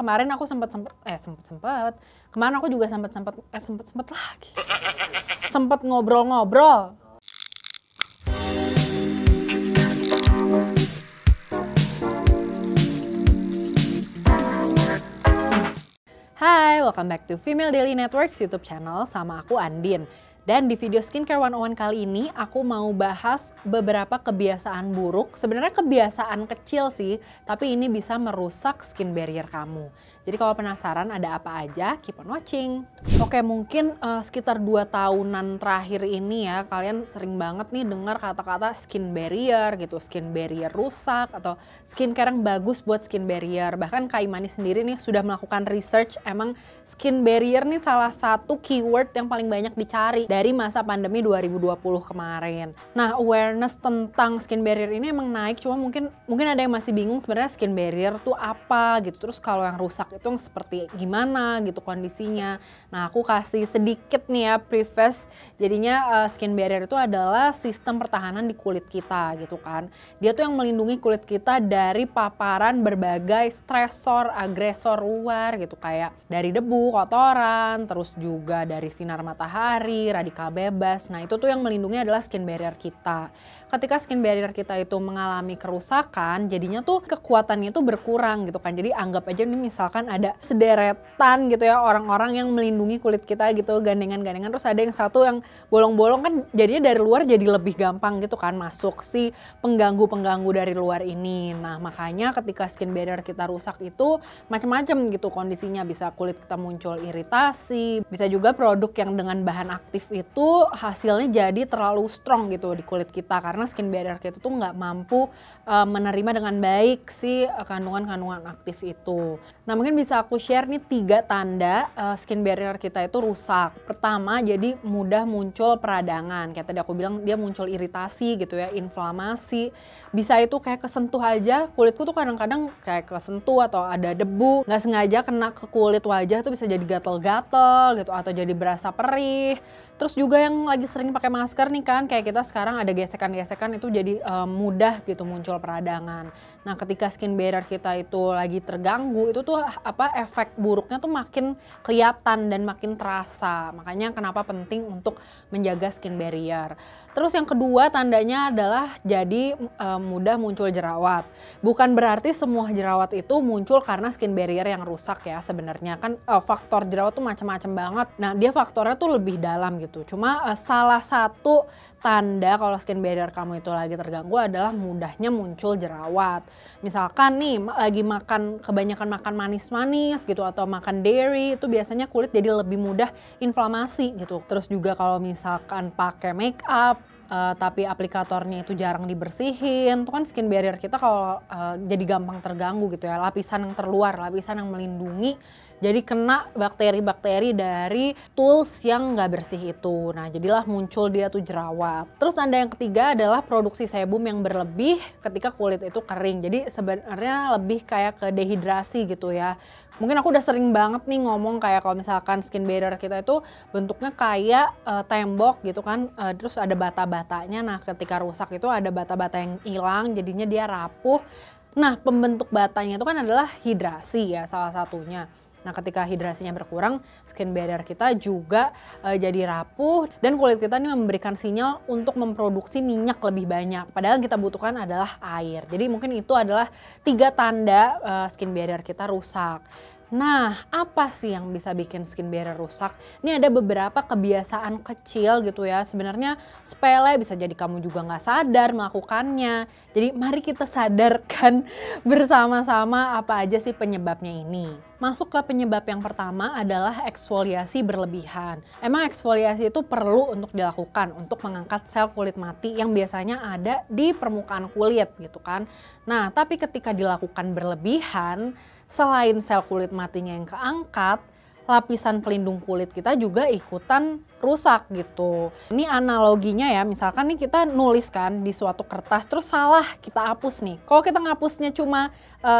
kemarin aku kemarin aku juga sempet lagi. Sempet ngobrol-ngobrol. Hai, welcome back to Female Daily Networks YouTube channel sama aku Andin. Dan di video Skincare 101 kali ini aku mau bahas beberapa kebiasaan buruk. Sebenarnya kebiasaan kecil sih, tapi ini bisa merusak skin barrier kamu. Jadi kalau penasaran ada apa aja, keep on watching. Oke, mungkin sekitar 2 tahunan terakhir ini ya, kalian sering banget nih dengar kata-kata skin barrier gitu, skin barrier rusak atau skincare yang bagus buat skin barrier. Bahkan Kak Imani sendiri nih sudah melakukan research, emang skin barrier nih salah satu keyword yang paling banyak dicari dari masa pandemi 2020 kemarin. Nah, awareness tentang skin barrier ini emang naik, cuma mungkin ada yang masih bingung sebenarnya skin barrier tuh apa gitu. Terus kalau yang rusak itu yang seperti gimana gitu kondisinya. Nah, aku kasih sedikit nih ya preface. Jadinya skin barrier itu adalah sistem pertahanan di kulit kita gitu kan. Dia tuh yang melindungi kulit kita dari paparan berbagai stresor, agresor luar gitu, kayak dari debu, kotoran, terus juga dari sinar matahari, radikal bebas. Nah, itu tuh yang melindungi adalah skin barrier kita. Ketika skin barrier kita itu mengalami kerusakan, jadinya tuh kekuatannya itu berkurang gitu kan. Jadi anggap aja ini misalkan ada sederetan gitu ya orang-orang yang melindungi kulit kita gitu, gandengan-gandengan, terus ada yang satu yang bolong-bolong kan, jadinya dari luar jadi lebih gampang gitu kan masuk si pengganggu-pengganggu dari luar ini. Nah, makanya ketika skin barrier kita rusak itu macam-macam gitu kondisinya. Bisa kulit kita muncul iritasi, bisa juga produk yang dengan bahan aktif itu hasilnya jadi terlalu strong gitu di kulit kita karena skin barrier kita tuh nggak mampu menerima dengan baik si kandungan-kandungan aktif itu. Nah, mungkin bisa aku share nih 3 tanda skin barrier kita itu rusak. Pertama, jadi mudah muncul peradangan. Kayak tadi aku bilang, dia muncul iritasi gitu ya, inflamasi. Bisa itu kayak kesentuh aja, kulitku tuh kadang-kadang kayak kesentuh atau ada debu, nggak sengaja kena ke kulit wajah tuh bisa jadi gatel-gatel gitu atau jadi berasa perih. Terus juga yang lagi sering pakai masker nih kan, kayak kita sekarang ada gesekan-gesekan itu jadi mudah gitu muncul peradangan. Nah, ketika skin barrier kita itu lagi terganggu, itu tuh efek buruknya tuh makin kelihatan dan makin terasa. Makanya kenapa penting untuk menjaga skin barrier. Terus yang kedua tandanya adalah jadi mudah muncul jerawat. Bukan berarti semua jerawat itu muncul karena skin barrier yang rusak ya, sebenarnya kan faktor jerawat tuh macam-macam banget. Nah, dia faktornya tuh lebih dalam gitu. Cuma salah satu tanda kalau skin barrier kamu itu lagi terganggu adalah mudahnya muncul jerawat. Misalkan nih lagi kebanyakan makan manis-manis gitu atau makan dairy, itu biasanya kulit jadi lebih mudah inflamasi gitu. Terus juga kalau misalkan pakai make up tapi aplikatornya itu jarang dibersihin, itu kan skin barrier kita kalau jadi gampang terganggu gitu ya. Lapisan yang terluar, lapisan yang melindungi, jadi kena bakteri-bakteri dari tools yang nggak bersih itu. Nah, jadilah muncul dia tuh jerawat. Terus tanda yang ketiga adalah produksi sebum yang berlebih ketika kulit itu kering. Jadi sebenarnya lebih kayak ke dehidrasi gitu ya. Mungkin aku udah sering banget nih ngomong kayak kalau misalkan skin barrier kita itu bentuknya kayak tembok gitu kan, terus ada bata-batanya. Nah, ketika rusak itu ada bata-bata yang hilang, jadinya dia rapuh. Nah, pembentuk batanya itu kan adalah hidrasi ya salah satunya. Nah, ketika hidrasinya berkurang, skin barrier kita juga jadi rapuh dan kulit kita ini memberikan sinyal untuk memproduksi minyak lebih banyak. Padahal yang kita butuhkan adalah air. Jadi mungkin itu adalah 3 tanda skin barrier kita rusak. Nah, apa sih yang bisa bikin skin barrier rusak? Ini ada beberapa kebiasaan kecil gitu ya. Sebenarnya sepele, bisa jadi kamu juga nggak sadar melakukannya. Jadi mari kita sadarkan bersama-sama apa aja sih penyebabnya ini. Masuk ke penyebab yang pertama adalah eksfoliasi berlebihan. Emang eksfoliasi itu perlu untuk dilakukan untuk mengangkat sel kulit mati yang biasanya ada di permukaan kulit gitu kan. Nah, tapi ketika dilakukan berlebihan, selain sel kulit matinya yang keangkat, lapisan pelindung kulit kita juga ikutan rusak gitu. Ini analoginya ya, misalkan nih kita nulis kan di suatu kertas terus salah kita hapus nih. Kalau kita ngapusnya cuma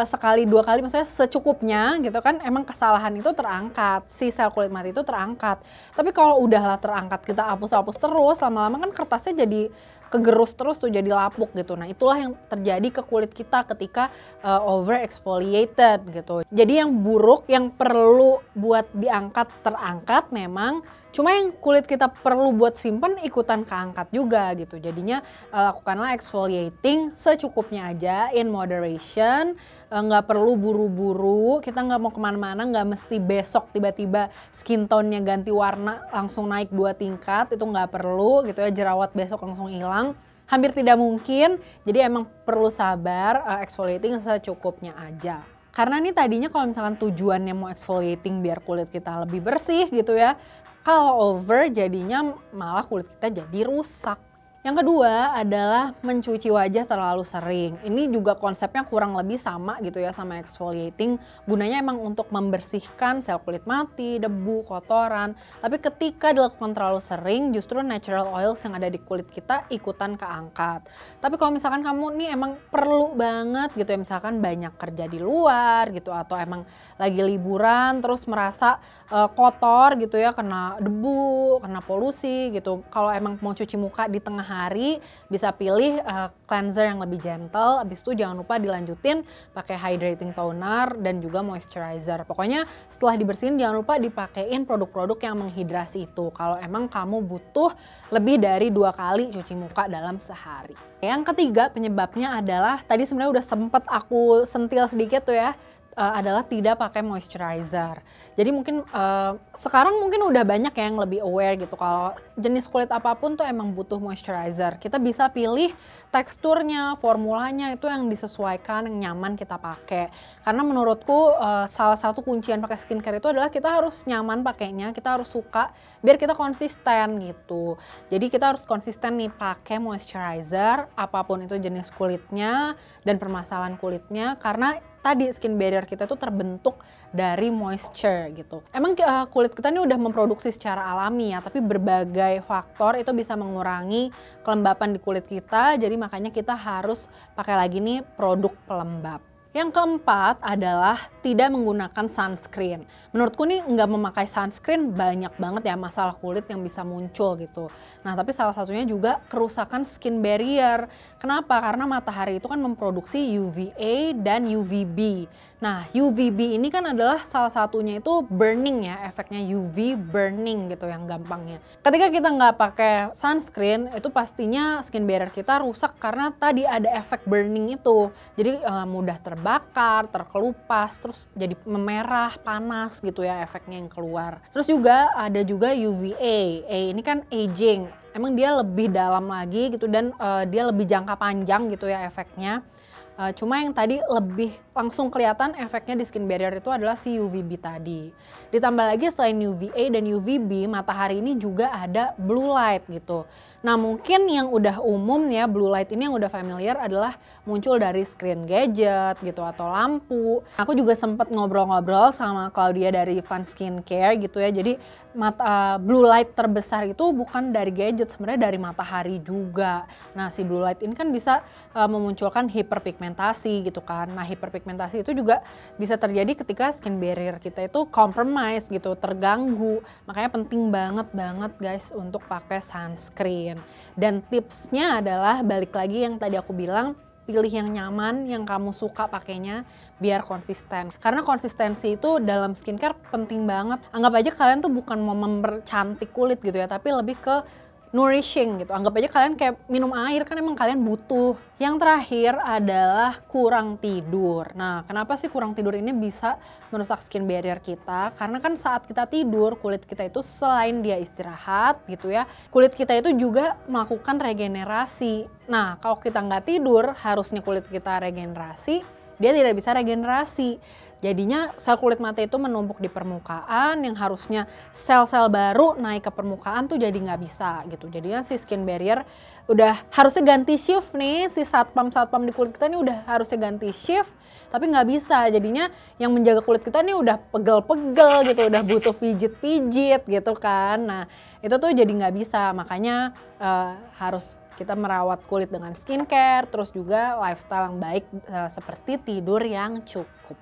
sekali 2 kali, maksudnya secukupnya gitu kan, emang kesalahan itu terangkat, si sel kulit mati itu terangkat. Tapi kalau udahlah terangkat kita hapus-hapus terus, lama-lama kan kertasnya jadi kegerus terus tuh, jadi lapuk gitu. Nah itulah yang terjadi ke kulit kita ketika over exfoliated gitu. Jadi yang buruk yang perlu buat diangkat terangkat memang, cuma yang kulit kita perlu buat simpen ikutan keangkat juga gitu. Jadinya lakukanlah exfoliating secukupnya aja, in moderation. Nggak perlu buru-buru, kita nggak mau kemana-mana, nggak mesti besok tiba-tiba skin tone-nya ganti warna langsung naik 2 tingkat, itu nggak perlu gitu ya, jerawat besok langsung hilang. Hampir tidak mungkin, jadi emang perlu sabar, exfoliating secukupnya aja. Karena nih tadinya kalau misalkan tujuannya mau exfoliating biar kulit kita lebih bersih gitu ya, kalau over jadinya malah kulit kita jadi rusak. Yang kedua adalah mencuci wajah terlalu sering. Ini juga konsepnya kurang lebih sama gitu ya sama exfoliating. Gunanya emang untuk membersihkan sel kulit mati, debu, kotoran. Tapi ketika dilakukan terlalu sering, justru natural oils yang ada di kulit kita ikutan keangkat. Tapi kalau misalkan kamu nih emang perlu banget gitu ya, misalkan banyak kerja di luar gitu, atau emang lagi liburan terus merasa kotor gitu ya, kena debu, kena polusi gitu. Kalau emang mau cuci muka di tengah hari, bisa pilih cleanser yang lebih gentle. Habis itu jangan lupa dilanjutin pakai hydrating toner dan juga moisturizer. Pokoknya setelah dibersihin jangan lupa dipakein produk-produk yang menghidrasi itu, kalau emang kamu butuh lebih dari 2 kali cuci muka dalam sehari. Yang ketiga penyebabnya adalah, tadi sebenarnya udah sempet aku sentil sedikit tuh ya, adalah tidak pakai moisturizer. Jadi mungkin sekarang mungkin udah banyak yang lebih aware gitu kalau jenis kulit apapun tuh emang butuh moisturizer. Kita bisa pilih teksturnya, formulanya itu yang disesuaikan, yang nyaman kita pakai. Karena menurutku salah satu kuncian pakai skincare itu adalah kita harus nyaman pakainya, kita harus suka biar kita konsisten gitu. Jadi kita harus konsisten nih pakai moisturizer apapun itu jenis kulitnya dan permasalahan kulitnya, karena tadi skin barrier kita tuh terbentuk dari moisture gitu. Emang kulit kita ini udah memproduksi secara alami ya, tapi berbagai faktor itu bisa mengurangi kelembapan di kulit kita. Jadi makanya kita harus pakai lagi nih produk pelembab. Yang keempat adalah tidak menggunakan sunscreen. Menurutku nih nggak memakai sunscreen banyak banget ya masalah kulit yang bisa muncul gitu. Nah tapi salah satunya juga kerusakan skin barrier. Kenapa? Karena matahari itu kan memproduksi UVA dan UVB. Nah UVB ini kan adalah salah satunya itu burning ya, efeknya UV burning gitu yang gampangnya. Ketika kita nggak pakai sunscreen itu pastinya skin barrier kita rusak karena tadi ada efek burning itu. Jadi mudah terbakar, terkelupas, terus jadi memerah, panas gitu ya efeknya yang keluar. Terus juga ada juga UVA, ini kan aging, emang dia lebih dalam lagi gitu dan dia lebih jangka panjang gitu ya efeknya. Cuma yang tadi lebih langsung kelihatan efeknya di skin barrier itu adalah si UVB tadi. Ditambah lagi selain UVA dan UVB, matahari ini juga ada blue light gitu. Nah mungkin yang udah umum ya, blue light ini yang udah familiar adalah muncul dari screen gadget gitu atau lampu. Aku juga sempat ngobrol-ngobrol sama Claudia dari Fun Skincare gitu ya. Jadi blue light terbesar itu bukan dari gadget, sebenarnya dari matahari juga. Nah si blue light ini kan bisa memunculkan hiperpigmentasi gitu kan. Nah hiperpigmentasi itu juga bisa terjadi ketika skin barrier kita itu compromise gitu, terganggu. Makanya penting banget guys untuk pakai sunscreen. Dan tipsnya adalah balik lagi yang tadi aku bilang, pilih yang nyaman, yang kamu suka pakainya biar konsisten. Karena konsistensi itu dalam skincare penting banget. Anggap aja kalian tuh bukan mau mempercantik kulit gitu ya, tapi lebih ke nourishing gitu. Anggap aja kalian kayak minum air, kan emang kalian butuh. Yang terakhir adalah kurang tidur. Nah, kenapa sih kurang tidur ini bisa merusak skin barrier kita? Karena kan saat kita tidur, kulit kita itu selain dia istirahat gitu ya, kulit kita itu juga melakukan regenerasi. Nah, kalau kita nggak tidur, harusnya kulit kita regenerasi, dia tidak bisa regenerasi. Jadinya sel kulit mata itu menumpuk di permukaan, yang harusnya sel-sel baru naik ke permukaan tuh jadi nggak bisa gitu. Jadinya si skin barrier udah harusnya ganti shift nih, si satpam di kulit kita nih udah harusnya ganti shift, tapi nggak bisa. Jadinya yang menjaga kulit kita nih udah pegel-pegel gitu, udah butuh pijit-pijit gitu kan. Nah itu tuh jadi nggak bisa, makanya harus kita merawat kulit dengan skincare, terus juga lifestyle yang baik seperti tidur yang cukup.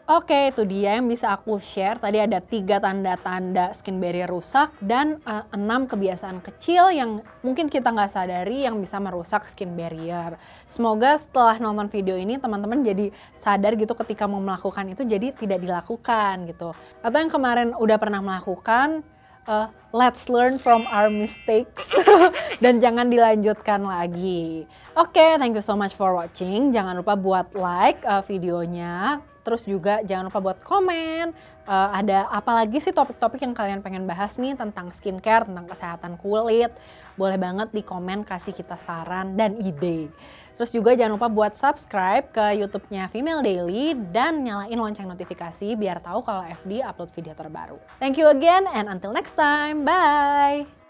Oke, itu dia yang bisa aku share. Tadi ada 3 tanda-tanda skin barrier rusak dan 6 kebiasaan kecil yang mungkin kita nggak sadari yang bisa merusak skin barrier. Semoga setelah nonton video ini teman-teman jadi sadar gitu ketika mau melakukan itu jadi tidak dilakukan gitu. Atau yang kemarin udah pernah melakukan, let's learn from our mistakes dan jangan dilanjutkan lagi. Oke, thank you so much for watching. Jangan lupa buat like videonya. Terus juga jangan lupa buat komen, ada apa lagi sih topik-topik yang kalian pengen bahas nih tentang skincare, tentang kesehatan kulit. Boleh banget di komen, kasih kita saran dan ide. Terus juga jangan lupa buat subscribe ke YouTube-nya Female Daily dan nyalain lonceng notifikasi biar tahu kalau FD upload video terbaru. Thank you again and until next time, bye!